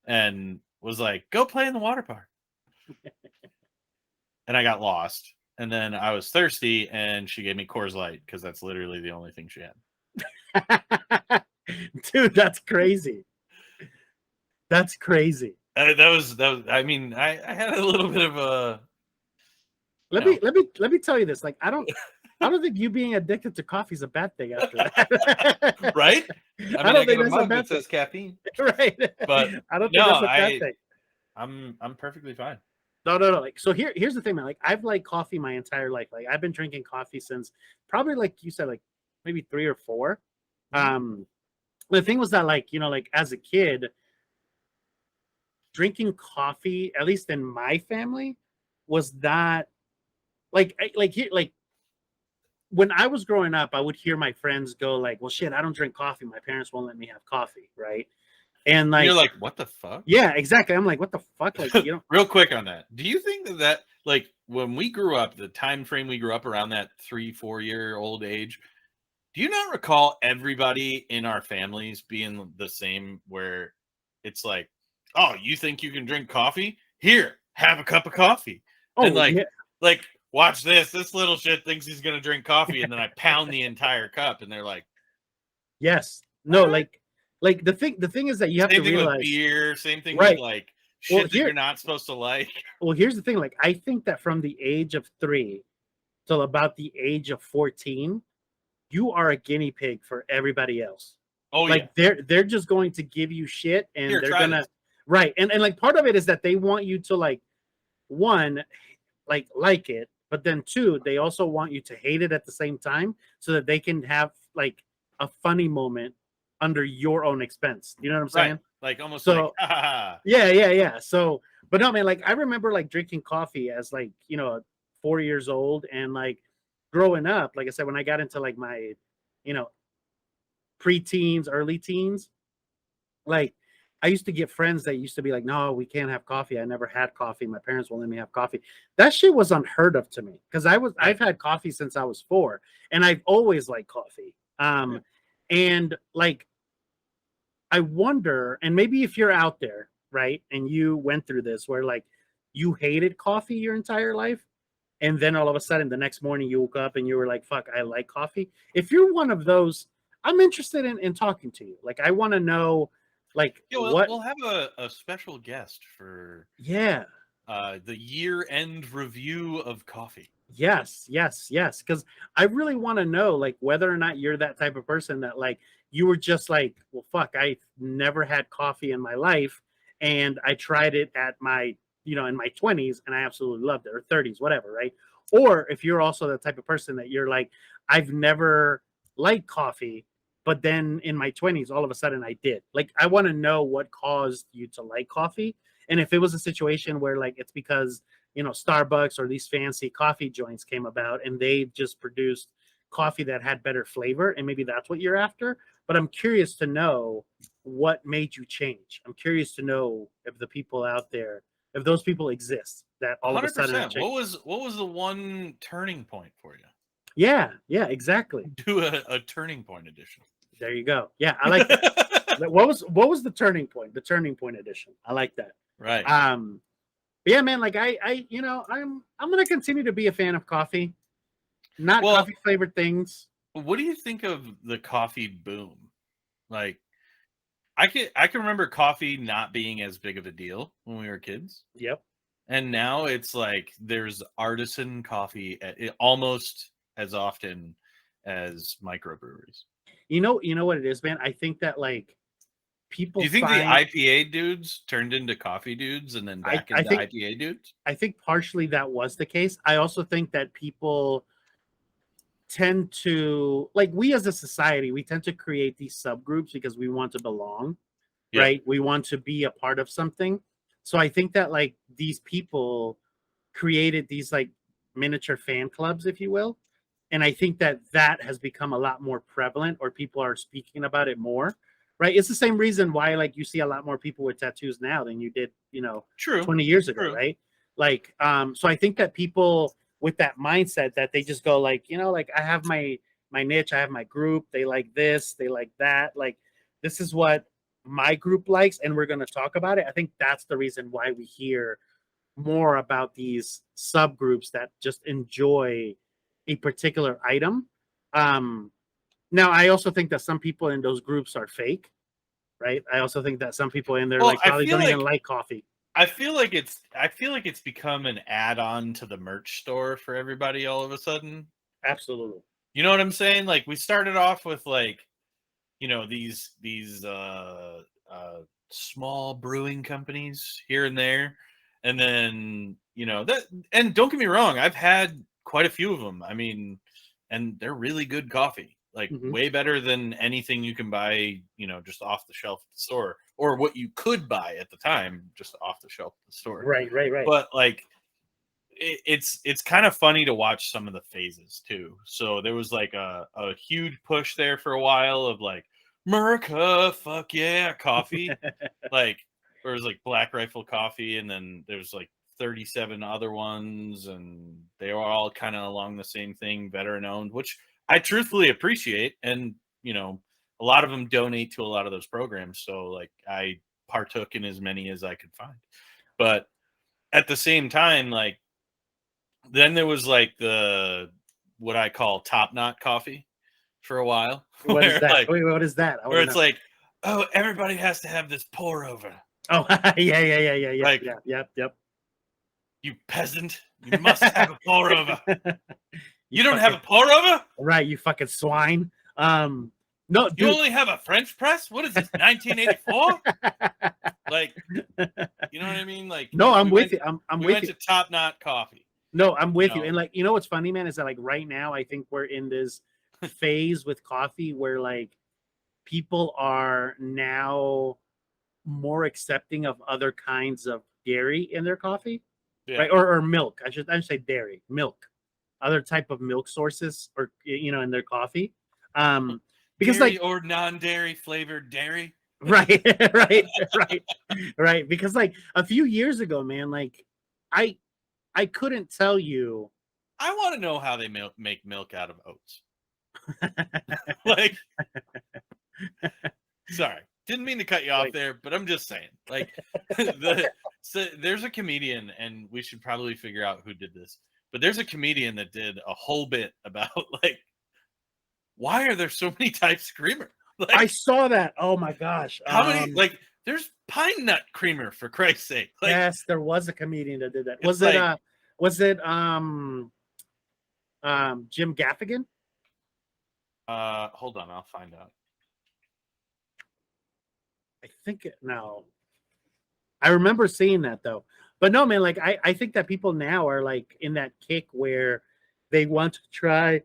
and was like, "Go play in the water park." And I got lost. And then I was thirsty, and she gave me Coors Light because that's literally the only thing she had. Dude, that's crazy. That's crazy. That was. I mean, I had a little bit of a. Let me tell you this. Like, I don't think you being addicted to coffee is a bad thing after that. Right? I don't think that's a bad thing. Says caffeine. Right. But I don't think that's a bad thing. I'm perfectly fine. No. Like, so here's the thing, man. Like, I've liked coffee my entire life. Like, I've been drinking coffee since probably, like you said, like maybe 3 or 4. The thing was that, like, you know, like as a kid, drinking coffee, at least in my family, was that like when I was growing up, I would hear my friends go like, "Well, shit, I don't drink coffee. My parents won't let me have coffee," right? And like, you're like, "What the fuck?" Yeah, exactly. I'm like, "What the fuck?" Like, you know. Real quick on that, do you think that like when we grew up, the time frame we grew up around that 3-4 year old age, do you not recall everybody in our families being the same? Where it's like, "Oh, you think you can drink coffee? Here, have a cup of coffee." Oh, and like, yeah. like, watch this. This little shit thinks he's gonna drink coffee, and then I pound the entire cup, and they're like, "Yes, no." Like the thing is that you have to realize. With beer, same thing right. with like shit that you're not supposed to like. Well, here's the thing. Like, I think that from the age of 3 till about the age of 14, you are a guinea pig for everybody else. Oh, like, yeah. They're just going to give you shit, and Here, they're gonna this. Right. And like part of it is that they want you to like, one, like it, but then 2, they also want you to hate it at the same time so that they can have like a funny moment under your own expense. You know what I'm saying? Right. Like almost so, like, yeah. So, but no, man, like I remember like drinking coffee as like, you know, 4 years old, and like growing up, like I said, when I got into like my, you know, pre-teens, early teens, like I used to get friends that used to be like, "No, we can't have coffee. I never had coffee. My parents won't let me have coffee." That shit was unheard of to me because I've had coffee since I was 4, and I've always liked coffee. And like I wonder, and maybe if you're out there, right, and you went through this where like you hated coffee your entire life, and then all of a sudden the next morning you woke up and you were like, "Fuck, I like coffee." If you're one of those, I'm interested in talking to you. Like, I want to know. Like, what we'll have a special guest for the year-end review of coffee. Yes, because I really want to know like whether or not you're that type of person that like you were just like, "Well, fuck, I never had coffee in my life, and I tried it at my, you know, in my 20s, and I absolutely loved it," or 30s, whatever, right? Or if you're also the type of person that you're like, "I've never liked coffee, but then in my 20s all of a sudden I did." Like, I want to know what caused you to like coffee, and if it was a situation where like it's because, you know, Starbucks or these fancy coffee joints came about and they just produced coffee that had better flavor, and maybe that's what you're after. But I'm curious to know what made you change. I'm curious to know if the people out there, if those people exist that all of a sudden 100%. What was the one turning point for you? Yeah, exactly. Do a turning point edition. There you go. Yeah, I like that. What was the turning point? The turning point edition. I like that. Right. But yeah, man, like I you know, I'm gonna continue to be a fan of coffee. Not coffee flavored things. What do you think of the coffee boom? Like, I can remember coffee not being as big of a deal when we were kids, Yep. and now it's like there's artisan coffee almost as often as microbreweries. You know what it is, man? I think that like Do people you think the find IPA dudes turned into coffee dudes and then back I into think IPA dudes? I think partially that was the case. I also think that people tend to like we as a society, we tend to create these subgroups because we want to belong, Yeah, right? We want to be a part of something. So I think that like these people created these like miniature fan clubs, if you will. And I think that that has become a lot more prevalent, or people are speaking about it more, right? It's the same reason why like you see a lot more people with tattoos now than you did, you know, true, 20 years ago, true. right? Like, so I think that people with that mindset that they just go like, you know, like I have my niche, I have my group, they like this, they like that, like this is what my group likes, and we're going to talk about it. I think that's the reason why we hear more about these subgroups that just enjoy a particular item. Um, Now, I also think that some people in those groups are fake, right? I also think that some people in there Well, like probably don't even like coffee. I feel like it's become an add-on to the merch store for everybody all of a sudden. Absolutely. You know what I'm saying? Like we started off with like, these small brewing companies here and there, and then that. And don't get me wrong, I've had quite a few of them. I mean, and they're really good coffee, like Hmm. way better than anything you can buy, just off the shelf at the store, or what you could buy at the time just off the shelf at the store. Right, right, right. But like it's kind of funny to watch some of the phases too. So there was like a huge push there for a while of like America, fuck yeah, coffee. Like there was like Black Rifle Coffee, and then there's like 37 other ones, and they were all kind of along the same thing, veteran owned, which I truthfully appreciate. And a lot of them donate to a lot of those programs. So like I partook in as many as I could find. But at the same time, like then there was like the what I call top knot coffee for a while, What is where that? like Wait, what is that? I want where to it's know. like, oh, everybody has to have this pour over. Oh, yeah, yeah, yeah, yeah, yeah, Like, yeah, yep, yep. you peasant, you must have a pour over. You You don't have fucking a pour over? right, you fucking swine. No, You dude. only have a French press? What is this, 1984? Like, you know what I mean? Like No, I'm we with went you. I'm we with went you. to top knot coffee, No, I'm you with you. know. And like, you know what's funny, man, is that like right now, I think we're in this phase with coffee where like people are now more accepting of other kinds of dairy in their coffee, Yeah. right? Or milk. I should say dairy, milk, other type of milk sources, or in their coffee. Because Dairy like or non-dairy flavored dairy. right, right, right, right. Because like a few years ago, man, like I I couldn't tell you. I want to know how they make milk out of oats. Like, sorry, didn't mean to cut you off Like, there, but I'm just saying, like, so there's a comedian, and we should probably figure out who did this. But there's a comedian that did a whole bit about like why are there so many types of creamer? I Like, saw that. Oh my gosh. how many? Like, there's pine nut creamer for Christ's sake. Like, Yes, there was a comedian that did that. it's like, Was it Jim Gaffigan? hold on, I'll find out. I think no. I remember seeing that though. But no, man, like I think that people now are like in that kick where they want to try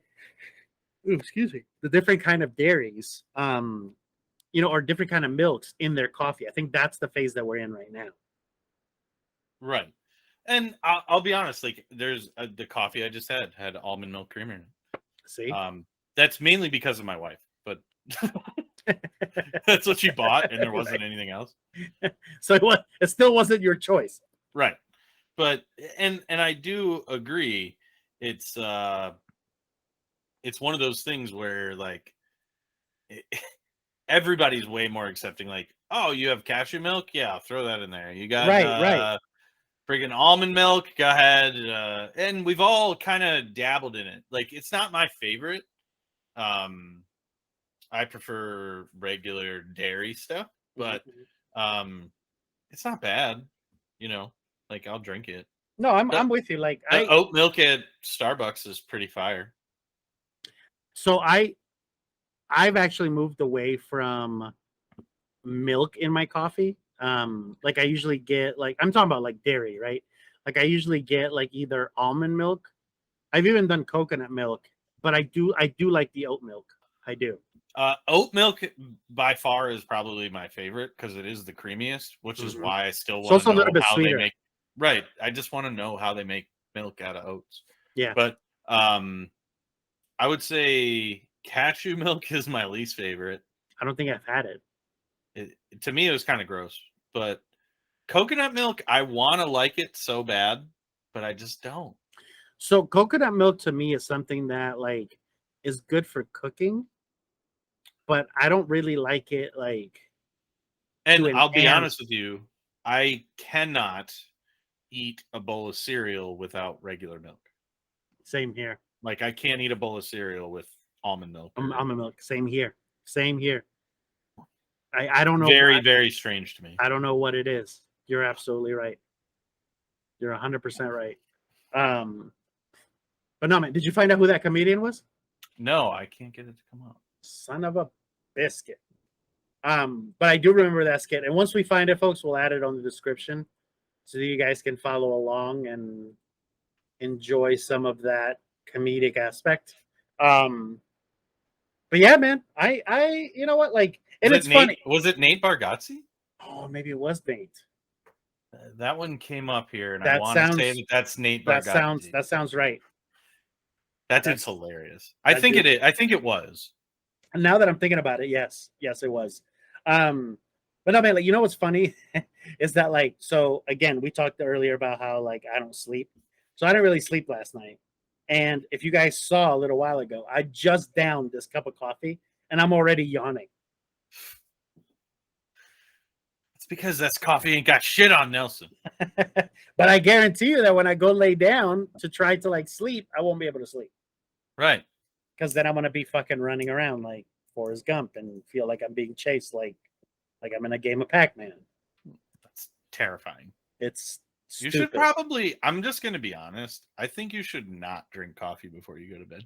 excuse me, the different kind of dairies, or different kind of milks in their coffee. I think that's the phase that we're in right now. Right. And I'll be honest, like, there's the coffee I just had almond milk creamer in it. See? That's mainly because of my wife, but that's what she bought, and there wasn't Right. anything else. So it still wasn't your choice. Right. But and I do agree. It's it's one of those things where like it, everybody's way more accepting. Like, oh, you have cashew milk? Yeah, I'll throw that in there. You got Right, right. friggin' almond milk? Go ahead. And we've all kind of dabbled in it. Like, it's not my favorite. I prefer regular dairy stuff, but it's not bad. You know, like I'll drink it. No, I'm with you. Like The oat milk at Starbucks is pretty fire. So I've actually moved away from milk in my coffee. Like I usually get like I'm talking about like dairy, right? Like I usually get like either almond milk. I've even done coconut milk, but I do like the oat milk. I do. Oat milk by far is probably my favorite because it is the creamiest, which is why I still It's want also to a little know bit how they sweeter. make. Right, I just want to know how they make milk out of oats. Yeah. But I would say cashew milk is my least favorite. I don't think I've had it. To me, it was kind of gross. But coconut milk, I want to like it so bad, but I just don't. So coconut milk to me is something that like is good for cooking, but I don't really like it like. And I'll be honest with you, I cannot eat a bowl of cereal without regular milk. Same here. Like I can't eat a bowl of cereal with almond milk. Almond milk. Same here. Same here. I don't know. Very strange to me. I don't know what it is. You're absolutely right. You're 100% right. But no, man, did you find out who that comedian was? No, I can't get it to come up. Son of a biscuit. But I do remember that skit. And once we find it, folks, we'll add it on the description so that you guys can follow along and enjoy some of that comedic aspect. But yeah, man, I you know what, like, and it's funny. Was it Nate Bargatze? Oh, maybe it was Nate. That one came up here, and I want to say that's Nate Bargatze. That sounds right. That's hilarious. I think it is. I think it was. And now that I'm thinking about it, yes, it was. But no, man, like, you know what's funny is that, like, so again, we talked earlier about how like I don't sleep, so I didn't really sleep last night. And if you guys saw a little while ago, I just downed this cup of coffee, and I'm already yawning. It's because that's coffee ain't got shit on, Nelson. But I guarantee you that when I go lay down to try to like sleep, I won't be able to sleep. Right. Because then I'm gonna be fucking running around like Forrest Gump and feel like I'm being chased like I'm in a game of Pac-Man. That's terrifying. It's stupid. You should probably, I'm just gonna be honest, I think you should not drink coffee before you go to bed.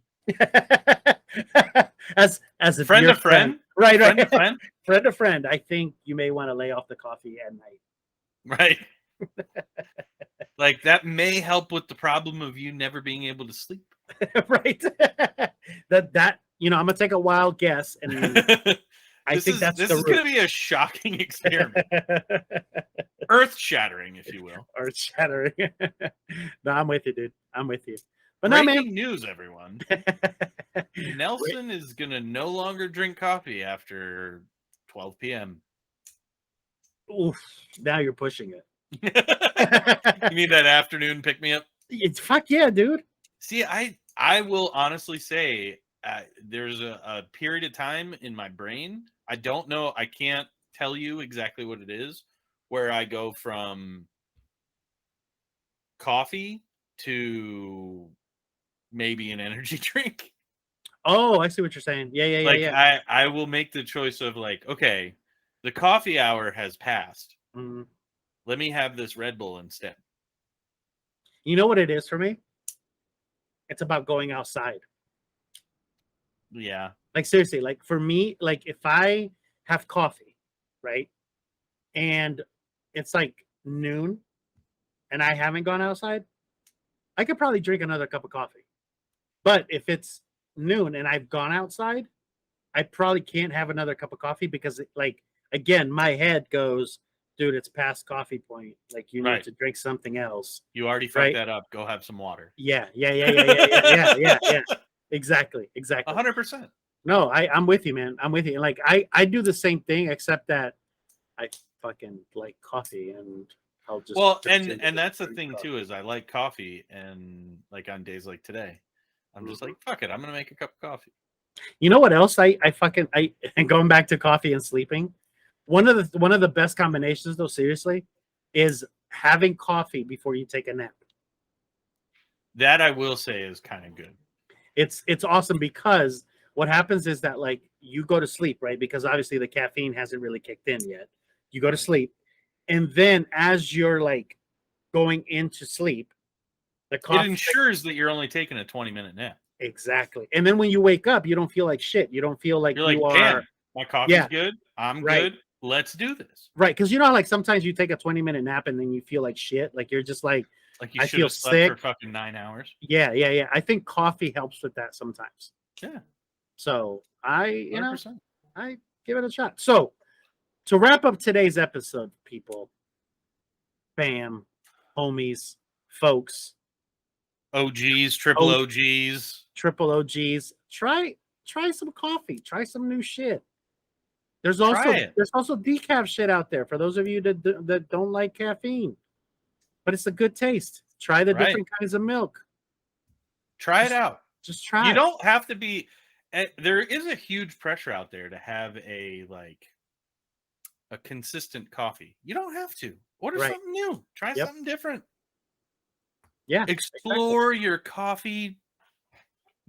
as a friend of friend. Right. Friend of friend. I think you may want to lay off the coffee at night. Right. Like that may help with the problem of you never being able to sleep. Right. that you know, I'm gonna take a wild guess, and I think this is gonna be a shocking experiment. Earth-shattering, if you will. Earth-shattering. No, I'm with you, dude. I'm with you. But breaking news, everyone. Nelson is gonna no longer drink coffee after 12 p.m. Oof, now you're pushing it. You mean that afternoon pick me up? It's fuck yeah, dude. See, I will honestly say there's a period of time in my brain. I don't know. I can't tell you exactly what it is, where I go from coffee to maybe an energy drink. Oh, I see what you're saying. Yeah. I will make the choice of like, okay, the coffee hour has passed. Mm-hmm. Let me have this Red Bull instead. You know what it is for me? It's about going outside. Yeah. Like seriously, like for me, like if I have coffee, right? And it's like noon and I haven't gone outside, I could probably drink another cup of coffee. But if it's noon and I've gone outside, I probably can't have another cup of coffee because like again, my head goes, dude, it's past coffee point. Like you need to drink something else. You already fucked that up. Go have some water. Yeah. Exactly. 100%. No, I'm with you, man. I'm with you. Like I do the same thing, except that I fucking like coffee, and I'll just and that's the thing too, is I like coffee, and like on days like today, I'm just like, fuck it, I'm gonna make a cup of coffee. You know what else I and going back to coffee and sleeping, one of the best combinations though, seriously, is having coffee before you take a nap. That I will say is kind of good. It's awesome because what happens is that like you go to sleep, right? Because obviously the caffeine hasn't really kicked in yet. You go to sleep, and then as you're like going into sleep, the It coffee ensures that you're only taking a 20-minute nap. exactly. And then when you wake up, you don't feel like shit. You don't feel like You're like, you damn, are my coffee's good. I'm right. good. Let's do this. Right, because you know how like sometimes you take a 20-minute nap and then you feel like shit. Like you're just like, Like you I should feel have slept for sick. fucking 9 hours. Yeah. I think coffee helps with that sometimes. Yeah, So I 100%. I give it a shot. So to wrap up today's episode, people, fam, homies, folks, OGs, triple OGs. triple OGs, try some coffee, try some new shit. There's Try it. also decaf shit out there for those of you that don't like caffeine, but it's a good taste. Try the different kinds of milk. Try it out. Just try. You don't have to be. There is a huge pressure out there to have a consistent coffee. You don't have to. Order something new. Try something different. Yeah. Explore your coffee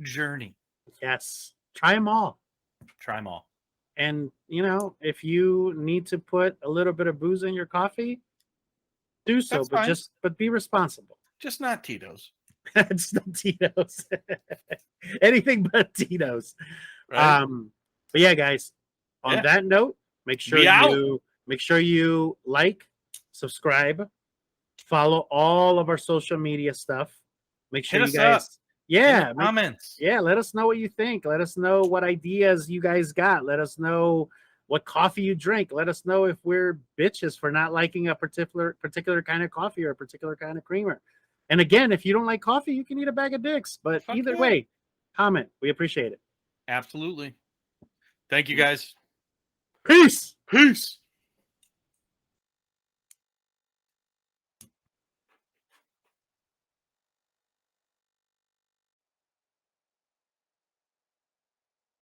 journey. Yes. Try them all. Try them all. And, you know, if you need to put a little bit of booze in your coffee, do so. That's but fine. but be responsible. Just not Tito's. It's not Tito's. Anything but Tito's. Right? But yeah, guys, on that note, make sure you like, subscribe, follow all of our social media stuff. Make sure you guys comments. Yeah, let us know what you think. Let us know what ideas you guys got. Let us know what coffee you drink. Let us know if we're bitches for not liking a particular kind of coffee or a particular kind of creamer. And again, if you don't like coffee, you can eat a bag of dicks. But either way, comment. We appreciate it. Absolutely. Thank you, guys. Peace. Peace.